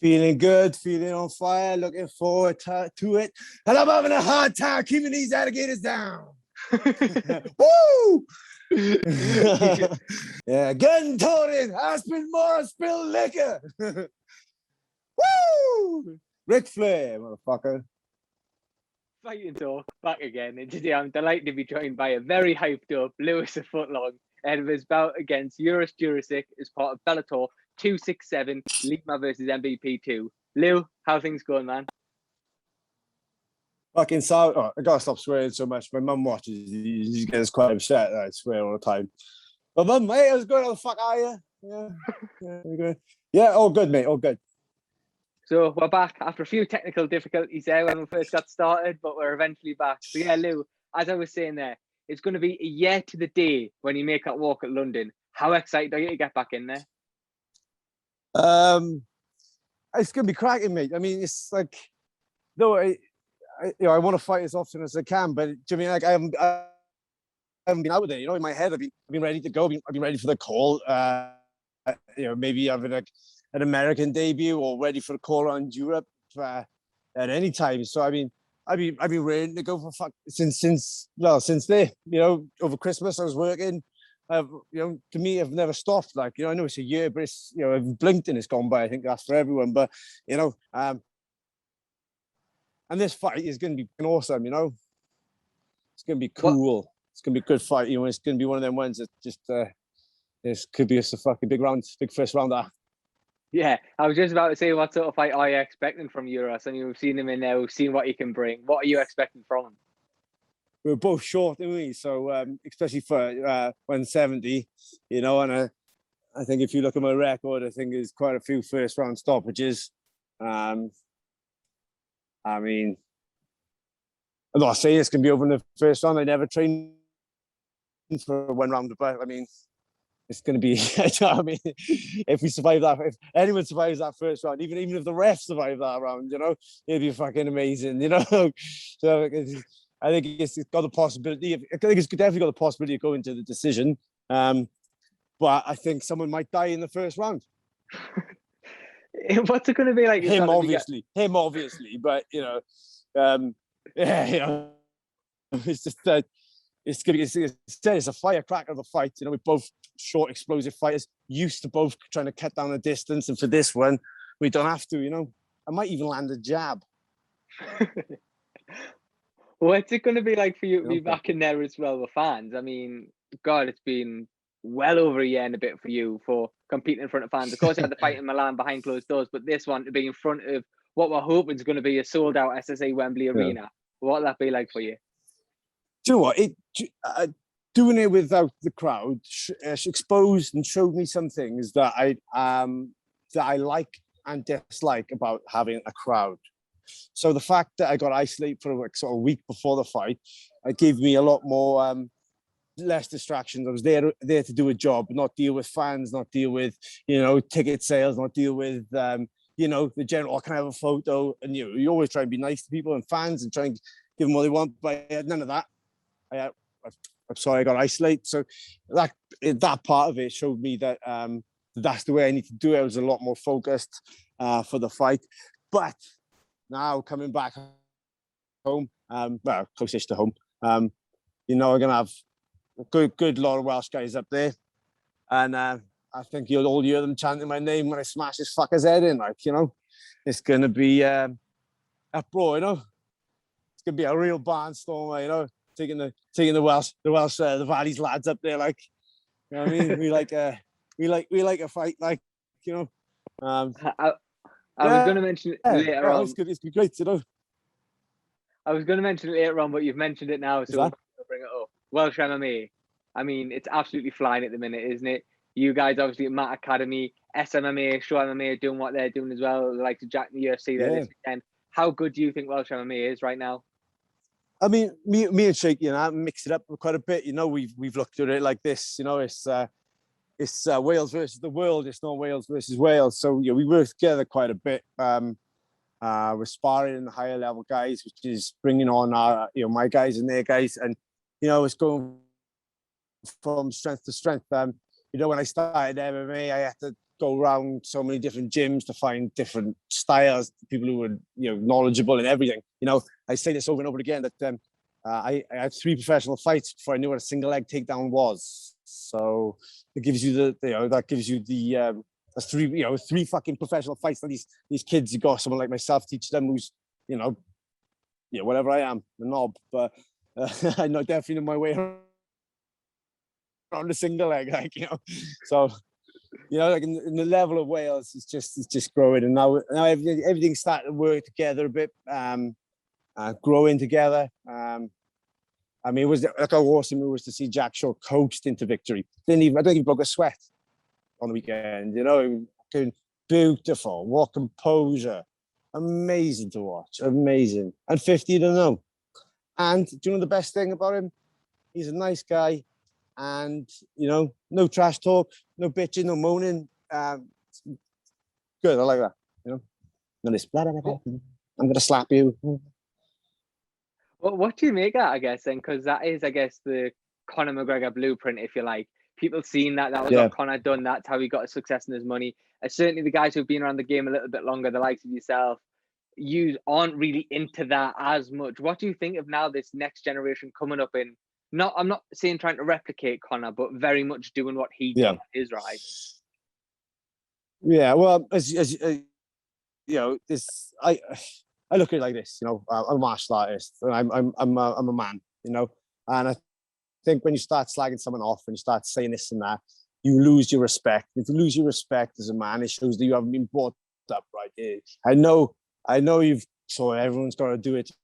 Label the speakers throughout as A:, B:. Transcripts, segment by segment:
A: Feeling good, feeling on fire, looking forward to it. And I'm having a hard time keeping these alligators down. Woo! Yeah, getting told in. I spit more, spill liquor. Woo! Ric Flair, motherfucker.
B: Fighting talk back again, and today I'm delighted to be joined by a very hyped up Lewis a Footlong ahead of his bout against Jurisic as part of Bellator 267 Lima versus MVP 2. Lou, how things going, man?
A: Fucking so. Oh, I gotta stop swearing so much. My mum watches. She gets quite upset that I swear all the time. But mum, hey, how's it going? How the fuck are you? Yeah, all good, mate. All good.
B: So we're back after a few technical difficulties there when we first got started, but we're eventually back. So yeah, Lou, as I was saying there, it's going to be a year to the day when you make that walk at London. How excited are you to get back in there?
A: It's gonna be cracking, mate. I mean, it's like, no, I want to fight as often as I can, but do you mean like I haven't been out there? You know, in my head, I've been ready to go. I've been ready for the call. Maybe having like an American debut or ready for a call around Europe at any time. So I mean, I've been ready to go for since there. You know, over Christmas I was working. To me, I've never stopped. Like, I know it's a year, but it's, I've blinked and it's gone by. I think that's for everyone. But and this fight is going to be awesome. It's going to be cool. What? It's going to be a good fight. It's going to be one of them ones that just this could be just a fucking big first round.
B: Yeah, I was just about to say, what sort of fight are you expecting from Euros? I mean, we've seen him in there, we've seen what he can bring. What are you expecting from him?
A: We're both short, aren't we? So, especially for 170, and I think if you look at my record, I think there's quite a few first round stoppages. I mean, I'm not saying it's going to be over in the first round. I never trained for one round, but I mean, it's going to be, I mean, if we survive that, if anyone survives that first round, even if the refs survive that round, it'd be fucking amazing, So I think it's got the possibility. I think it's definitely got the possibility of going to the decision. But I think someone might die in the first round.
B: What's it going to be like?
A: Him, obviously. But it's just that it's going to be. It's a firecracker of a fight. We're both short, explosive fighters, used to both trying to cut down the distance. And for this one, we don't have to. I might even land a jab.
B: What's it going to be like for you to be back in there as well with fans? I mean, God, it's been well over a year and a bit for you for competing in front of fans. Of course, you had the fight in Milan behind closed doors, but this one to be in front of what we're hoping is going to be a sold-out SSA Wembley Arena. What'll that be like for you?
A: Do you know what? Doing it without the crowd exposed and showed me some things that I like and dislike about having a crowd. So the fact that I got isolated for a week before the fight, it gave me a lot more less distractions. I was there to do a job, not deal with fans, not deal with ticket sales, not deal with the general. Can I have a photo? And you always try and be nice to people and fans and try and give them what they want. But I had none of that. I'm sorry, I got isolated. So that part of it showed me that that's the way I need to do it. I was a lot more focused for the fight, but. Now coming back home, closest to home, we're gonna have a good lot of Welsh guys up there, and I think you'll all hear them chanting my name when I smash this fucker's head in. It's gonna be uproar. It's gonna be a real barnstormer. Taking the Welsh, the Valleys lads up there, what I mean. We like a fight,
B: I was going to mention it later on.
A: It's great,
B: I was going to mention it later on, but you've mentioned it now, so I'll bring it up. Welsh MMA. I mean, it's absolutely flying at the minute, isn't it? You guys, obviously, at Matt Academy, SMMA, Show MMA are doing what they're doing as well. Like to Jack in the UFC there this weekend. How good do you think Welsh MMA is right now?
A: I mean, me and Shake, mix it up quite a bit. We've looked at it like this. It's Wales versus the world. It's not Wales versus Wales. So we work together quite a bit. We're sparring in the higher level guys, which is bringing on our my guys and their guys, and it's going from strength to strength. you know, when I started MMA, I had to go around so many different gyms to find different styles, people who were, you know, knowledgeable in everything. You know, I say this over and over again that I had 3 professional fights before I knew what a single leg takedown was. So it gives you the, you know, that gives you the that's 3, you know, 3 fucking professional fights that these kids, you got someone like myself teach them who's, you know, yeah, whatever I am, a knob, but I know definitely my way around the single leg, like, you know. So, you know, like in the level of Wales, it's just growing, and now everything's starting to work together a bit, growing together. I mean, it was like how awesome it was to see Jack Shaw coast into victory. I don't think he broke a sweat on the weekend. You know, beautiful, what composure, amazing to watch, amazing, and 50-0. And do you know the best thing about him? He's a nice guy, and you know, no trash talk, no bitching, no moaning. Good, I like that. You know, no this blah, blah, blah, blah. I'm gonna slap you.
B: Well, what do you make of that, I guess, then? Because that is, I guess, the Conor McGregor blueprint, if you like. People seeing that was what Conor done. That's how he got his success and his money. Certainly the guys who've been around the game a little bit longer, the likes of yourself, you aren't really into that as much. What do you think of now this next generation coming up in, I'm not saying trying to replicate Conor, but very much doing what he done is right?
A: Yeah, well, as you know, this I look at it like this. You know, I'm a martial artist, and I'm a man. You know, and I think when you start slagging someone off and you start saying this and that, you lose your respect. If you lose your respect as a man, it shows that you haven't been brought up right. I know so everyone's got to do it to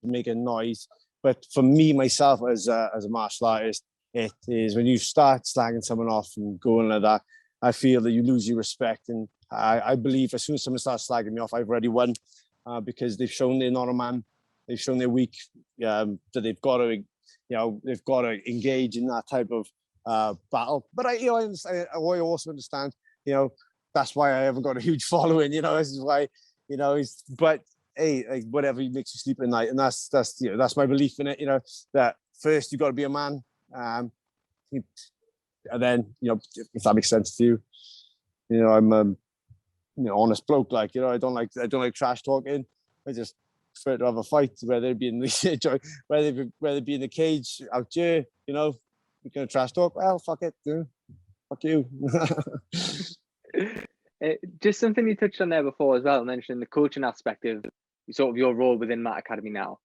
A: make a noise, but for me myself as a martial artist, it is when you start slagging someone off and going like that, I feel that you lose your respect. And I believe as soon as someone starts slagging me off, I've already won, because they've shown they're not a man. They've shown they're weak, that they've got to, you know, they've got to engage in that type of battle. But I also understand, you know, that's why I haven't got a huge following. You know, this is why, you know, but hey, like, whatever makes you sleep at night, and that's you know, that's my belief in it. You know, that first you got to be a man, and then, you know, if that makes sense to you, you know, I'm you know, honest bloke. Like, you know, I don't like trash talking. I just prefer to have a fight, whether it be in the whether it be in the cage out here. You know, we're gonna trash talk. Well, fuck it, dude. Fuck you.
B: Just something you touched on there before as well, mentioning the coaching aspect of sort of your role within Matt Academy now.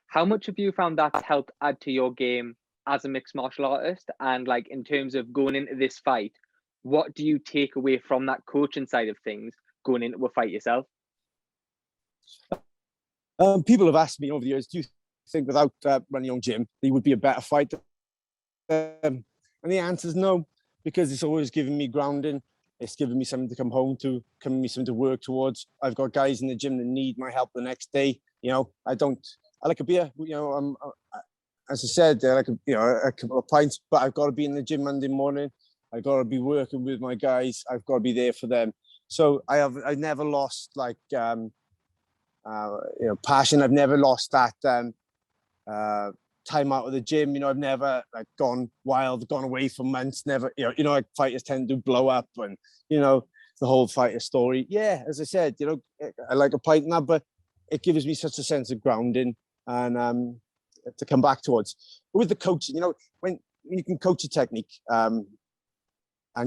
B: How much have you found that helped add to your game as a mixed martial artist? And like, in terms of going into this fight, what do you take away from that coaching side of things going into a fight yourself?
A: People have asked me over the years, do you think without running your own gym, you would be a better fighter? And the answer is no, because it's always given me grounding. It's given me something to come home to, giving me something to work towards. I've got guys in the gym that need my help the next day. You know, I like a beer. You know, as I said, I like a couple of pints, but I've got to be in the gym Monday morning. I've got to be working with my guys. I've got to be there for them. So I never lost like you know, passion. I've never lost that time out of the gym. You know, I've never like gone wild, gone away for months. Never, you know, like fighters tend to blow up, and you know, the whole fighter story. Yeah, as I said, you know, I like a pint now, but it gives me such a sense of grounding and to come back towards. But with the coaching, you know, when you can coach a technique, and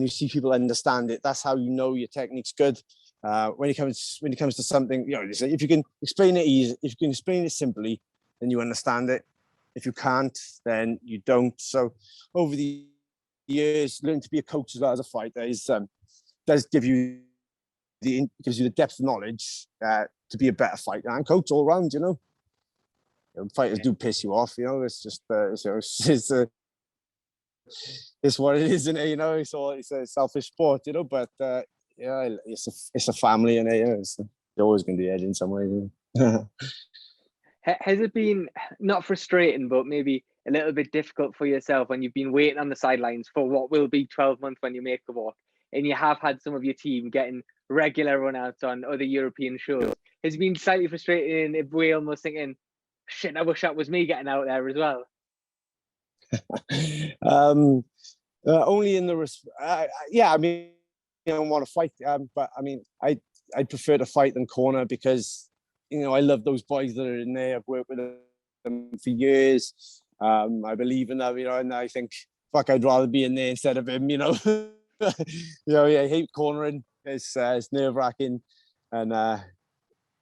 A: you see people understand it, that's how you know your technique's good. When it comes to something, you know, if you can explain it easy, if you can explain it simply, then you understand it. If you can't, then you don't. So over the years, learning to be a coach as well as a fighter does give you the depth of knowledge to be a better fighter and coach all around. You know, fighters do piss you off. You know, it's just it's what it is, isn't it? You know, it's a selfish sport. You know, but yeah, it's a family, and you know, it's always going to be edge in some way. You know?
B: Has it been not frustrating, but maybe a little bit difficult for yourself when you've been waiting on the sidelines for what will be 12 months when you make the walk, and you have had some of your team getting regular runouts on other European shows? Has it been slightly frustrating if we're almost thinking, shit, I wish that was me getting out there as well?
A: Only in the yeah. I mean, I don't want to fight, but I mean, I prefer to fight than corner because I love those boys that are in there. I've worked with them for years. I believe in them, and I think fuck, I'd rather be in there instead of him. Yeah, I hate cornering. It's nerve wracking, and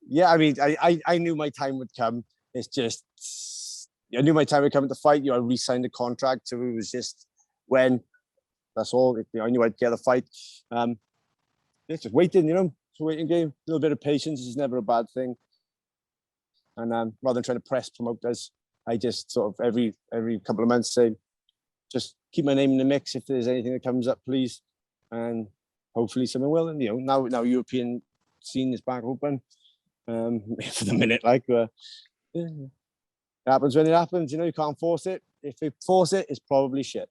A: yeah, I mean, I knew my time would come. It's just I knew my time would come to fight. I re-signed the contract, so it was just when. That's all. I knew I'd get a fight. It's just waiting, it's a waiting game. A little bit of patience is never a bad thing. And rather than trying to press promoters, I just sort of every couple of months say, just keep my name in the mix if there's anything that comes up, please. And hopefully something will. And now European scene is back open. For the minute, it happens when it happens. You can't force it. If you force it, it's probably shit.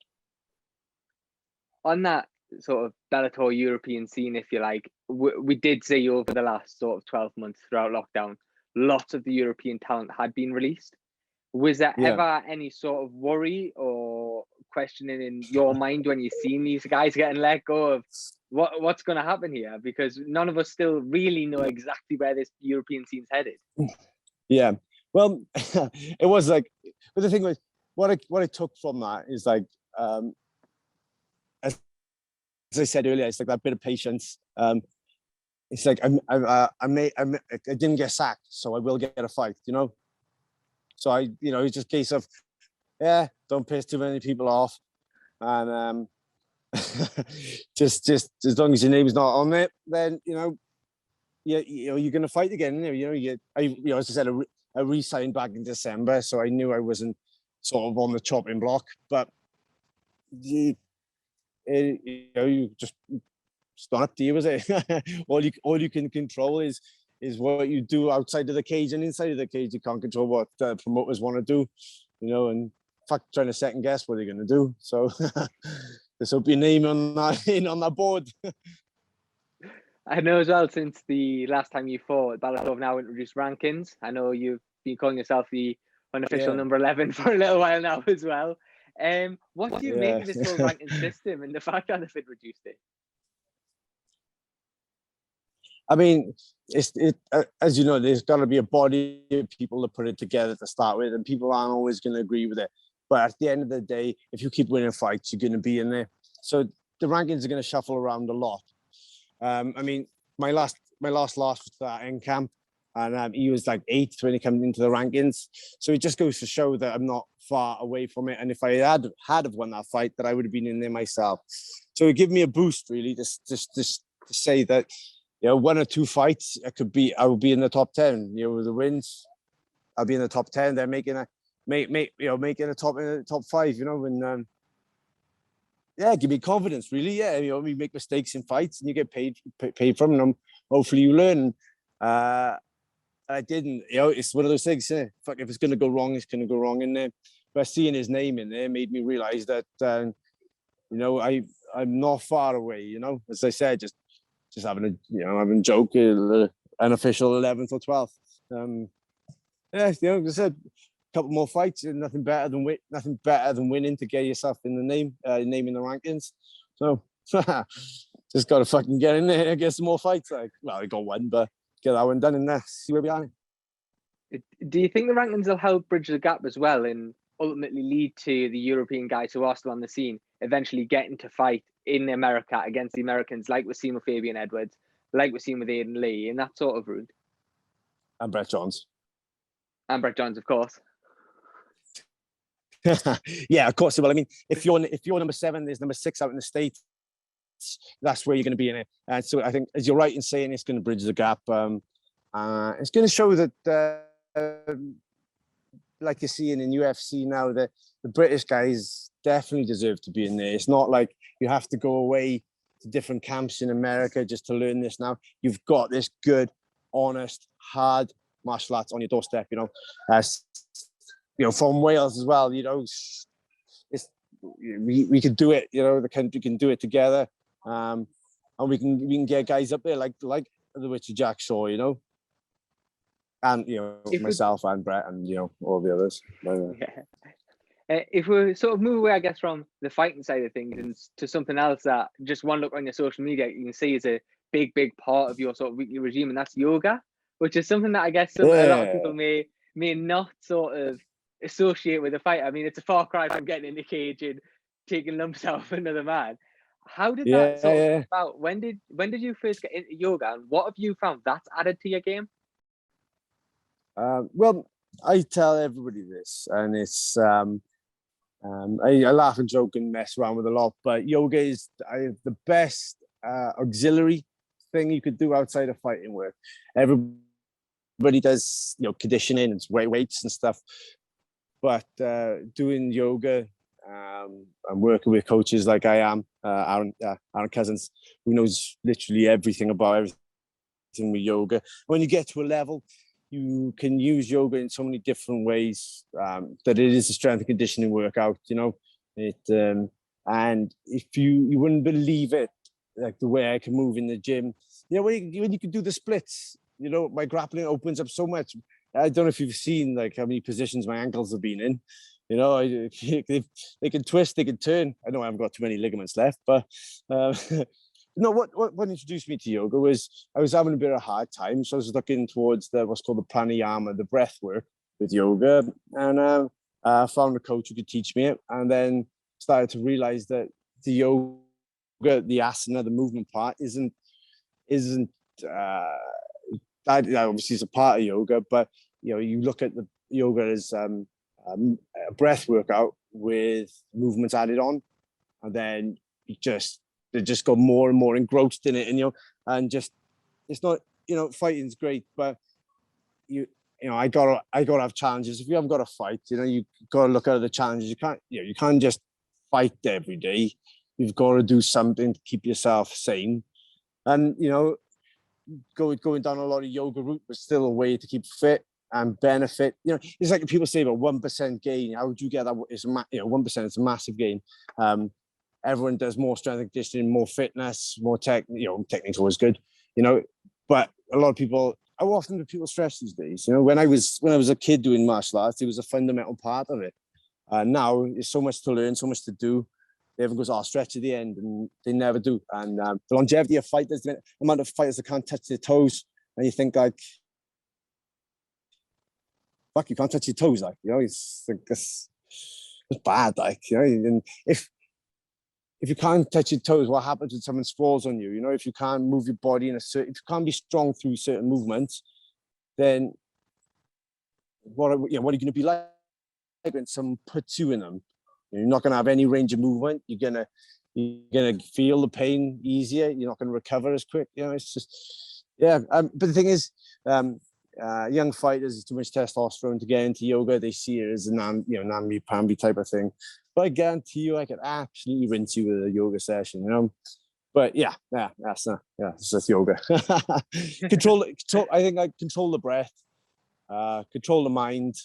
B: On that sort of Bellator European scene, if you like, we did see over the last sort of 12 months throughout lockdown, lots of the European talent had been released. Was there ever any sort of worry or questioning in your mind when you've seen these guys getting let go of what's going to happen here? Because none of us still really know exactly where this European scene's headed.
A: Yeah. Well, it was but the thing was, what I took from that is as I said earlier, it's that bit of patience. It's like I didn't get sacked, so I will get a fight. So it's just a case of don't piss too many people off, and just as long as your name's not on it, then you're gonna fight again. As I said, I re-signed back in December, so I knew I wasn't sort of on the chopping block, but you just it's not up to you, is it? all you can control is what you do outside of the cage, and inside of the cage you can't control what promoters want to do, and fuck trying to second guess what they're going to do. So just hope your name on that board.
B: I know as well, since the last time you fought, Bellator have now introduced rankings. I know you've been calling yourself the unofficial number 11 for a little while now as well. What do you make of this whole ranking system and the fact that they've reduced it?
A: I mean, as you know, there's got to be a body of people to put it together to start with, and people aren't always going to agree with it. But at the end of the day, if you keep winning fights, you're going to be in there. So the rankings are going to shuffle around a lot. I mean, my last loss was that in camp, and he was like 8th when he came into the rankings. So it just goes to show that I'm not far away from it. And if I had won that fight, that I would have been in there myself. So it gave me a boost, really, just to say that. 1 or 2 fights, I will be in the top 10. With the wins, I'll be in the top 10. They're making a top 5. And give me confidence, really. Yeah, we make mistakes in fights, and you get paid from them. Hopefully, you learn. I didn't. It's one of those things. Fuck, if it's going to go wrong, it's going to go wrong in there. But seeing his name in there made me realize that I'm not far away. As I said, just having a joke, unofficial 11th or 12th. As I said, a couple more fights, and nothing better than winning to get yourself in the name in the rankings. So just got to fucking get in there and get some more fights. I got one, but get that one done and see where we are.
B: Do you think the rankings will help bridge the gap as well and ultimately lead to the European guys who are still on the scene eventually getting to fight in America against the Americans, like we're seeing with Fabian Edwards, like we're seeing with Aiden Lee, in that sort of route?
A: And Brett Johns.
B: And Brett Johns, of course.
A: Yeah, of course. Well, I mean, if you're number 7, there's number 6 out in the States. That's where you're going to be in it. And so I think, as you're right in saying, it's going to bridge the gap. It's going to show that, like you're seeing in UFC now, that the British guys definitely deserve to be in there. It's not like you have to go away to different camps in America just to learn this now. You've got this good, honest, hard martial arts on your doorstep, from Wales as well, it's we can do it, the country can do it together. And we can get guys up there like the Richard Jack Shaw, and myself and Brett and all the others.
B: If we sort of move away, I guess, from the fighting side of things and to something else that just one look on your social media you can see is a big part of your sort of weekly regime, and that's yoga, which is something that I guess a lot of people may not sort of associate with a fight. I mean, it's a far cry from getting in the cage and taking lumps out of another man. How did that sort of come about? When did you first get into yoga, and what have you found that's added to your game?
A: Well, I tell everybody this, and it's I laugh and joke and mess around with a lot, but yoga is the best auxiliary thing you could do outside of fighting work. Everybody does, conditioning and weights and stuff, but doing yoga and working with coaches like I am, Aaron Cousins, who knows literally everything about everything with yoga. When you get to a level, you can use yoga in so many different ways, that it is a strength and conditioning workout, and if you wouldn't believe it, like the way I can move in the gym, when you can do the splits, my grappling opens up so much. I don't know if you've seen like how many positions my ankles have been in. They can twist, they can turn. I know I haven't got too many ligaments left, but no, what introduced me to yoga was I was having a bit of a hard time. So I was looking towards what's called the pranayama, the breath work with yoga. And I found a coach who could teach me it, and then started to realize that the yoga, the asana, the movement part isn't that obviously is a part of yoga, but you look at the yoga as a breath workout with movements added on, and then they just got more and more engrossed in it, and just it's not fighting's great, but I gotta have challenges. If you haven't got a fight, you gotta look at the challenges. You can't just fight every day. You've got to do something to keep yourself sane, and going down a lot of yoga route was still a way to keep fit and benefit. It's like people say about 1% gain. How would you get that? It's 1%. It's a massive gain. Everyone does more strength and conditioning, more fitness, more technique's always good, but a lot of people, how often do people stretch these days? When I was a kid doing martial arts, it was a fundamental part of it. Now there's so much to learn, so much to do. Everyone goes, stretch at the end, and they never do. And the longevity of fighters, the amount of fighters that can't touch their toes, and you think like, fuck, you can't touch your toes, it's bad, and if you can't touch your toes, what happens when someone sprawls on you? If you can't move your body if you can't be strong through certain movements, then what are you going to be like when someone puts you in them? You're not going to have any range of movement. You're gonna feel the pain easier. You're not going to recover as quick. It's just but the thing is, young fighters, too much testosterone to get into yoga. They see it as a namby-pamby type of thing. But I guarantee you, I could absolutely rinse you with a yoga session, But it's just yoga. control. I think I control the breath, control the mind,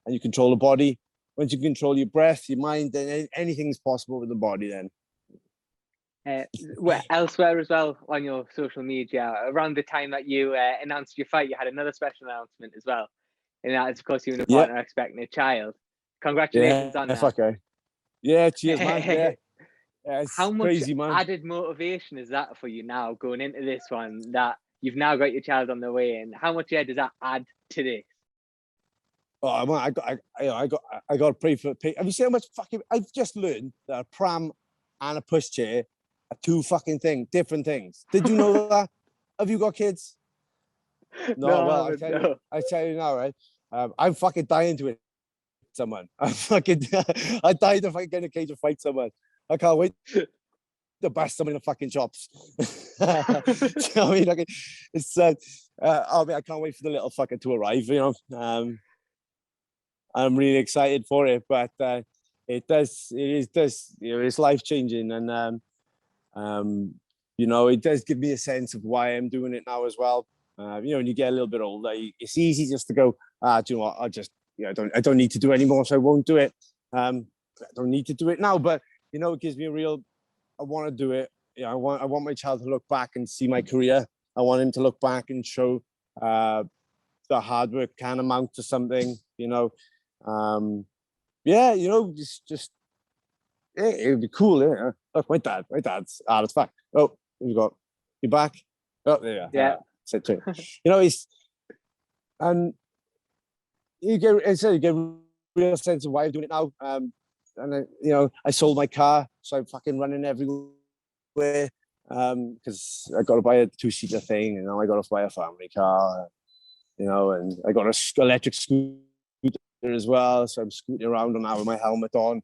A: and you control the body. Once you control your breath, your mind, then anything's possible with the body. Then.
B: Elsewhere as well on your social media, around the time that you announced your fight, you had another special announcement as well, and that is, of course, you and a partner are expecting a child. Congratulations on that.
A: Okay. Yeah, cheers, man. It's
B: how much
A: crazy, man.
B: Added motivation is that for you now going into this one, that you've now got your child on the way, and how much does that add to this?
A: Oh man, I got to pray for. Have you seen how much fucking? I've just learned that a pram and a pushchair are two fucking different things. Did you know that? Have you got kids? No, well, I tell you now, right? I'm fucking dying to it. Someone, I died if I get in a cage to fight someone. I can't wait to bash someone in the fucking shops. I mean, it's I can't wait for the little fucker to arrive. I'm really excited for it, but it does, it's life changing, and it does give me a sense of why I'm doing it now as well. When you get a little bit older, it's easy just to go, do you know what? I don't need to do anymore, so I won't do it. I don't need to do it now, but it gives me I want to do it. I want my child to look back and see my career. I want him to look back and show the hard work can amount to something. yeah, you know, just it would be cool. Yeah. Look, my dad's hard as fuck. Oh, you got you back. Oh, there you are.
B: Yeah.
A: Said too. You know, he's and you get, I said, you get a real sense of why I'm doing it now. And you know, I sold my car, so I'm fucking running everywhere. Because I got to buy a 2-seater thing, and now I got to buy a family car. You know, and I got a electric scooter as well, so I'm scooting around now with my helmet on.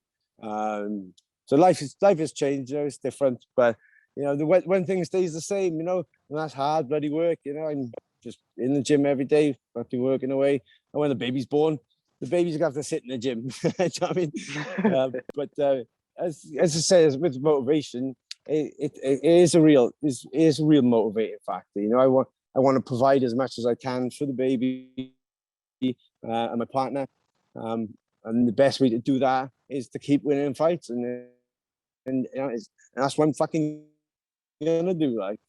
A: So life has changed. You know, it's different, but you know, the when things stays the same, you know, and that's hard bloody work. You know, I'm just in the gym every day, fucking working away. And when the baby's born, the baby's gonna have to sit in the gym. You know what I mean? But as I say, with motivation, it is a real motivating factor. You know, I want to provide as much as I can for the baby and my partner. And the best way to do that is to keep winning fights, and you know, and that's what I'm fucking gonna do. Like,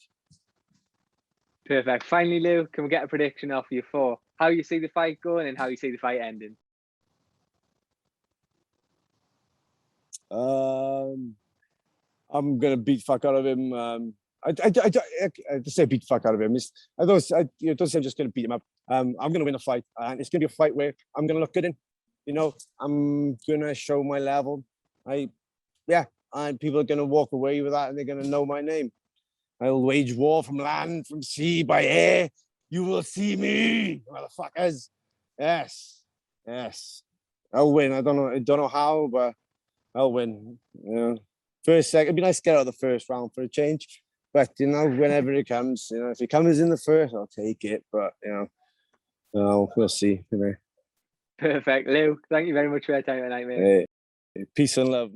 B: Perfect. Finally, Lou, can we get a prediction off you for how you see the fight going and how you see the fight ending?
A: I'm gonna beat fuck out of him. I just say beat fuck out of him. I don't say I'm just gonna beat him up. I'm gonna win a fight, and it's gonna be a fight where I'm gonna look good in. You know, I'm gonna show my level. And people are gonna walk away with that, and they're gonna know my name. I'll wage war from land, from sea, by air. You will see me, motherfuckers. Yes, yes. I'll win. I don't know how, but I'll win. You know, first, second. It'd be nice to get out of the first round for a change. But you know, whenever it comes, you know, if it comes in the first, I'll take it. But you know, we'll see. You know.
B: Perfect, Lou. Thank you very much for your time tonight, mate.
A: Hey, peace and love, man.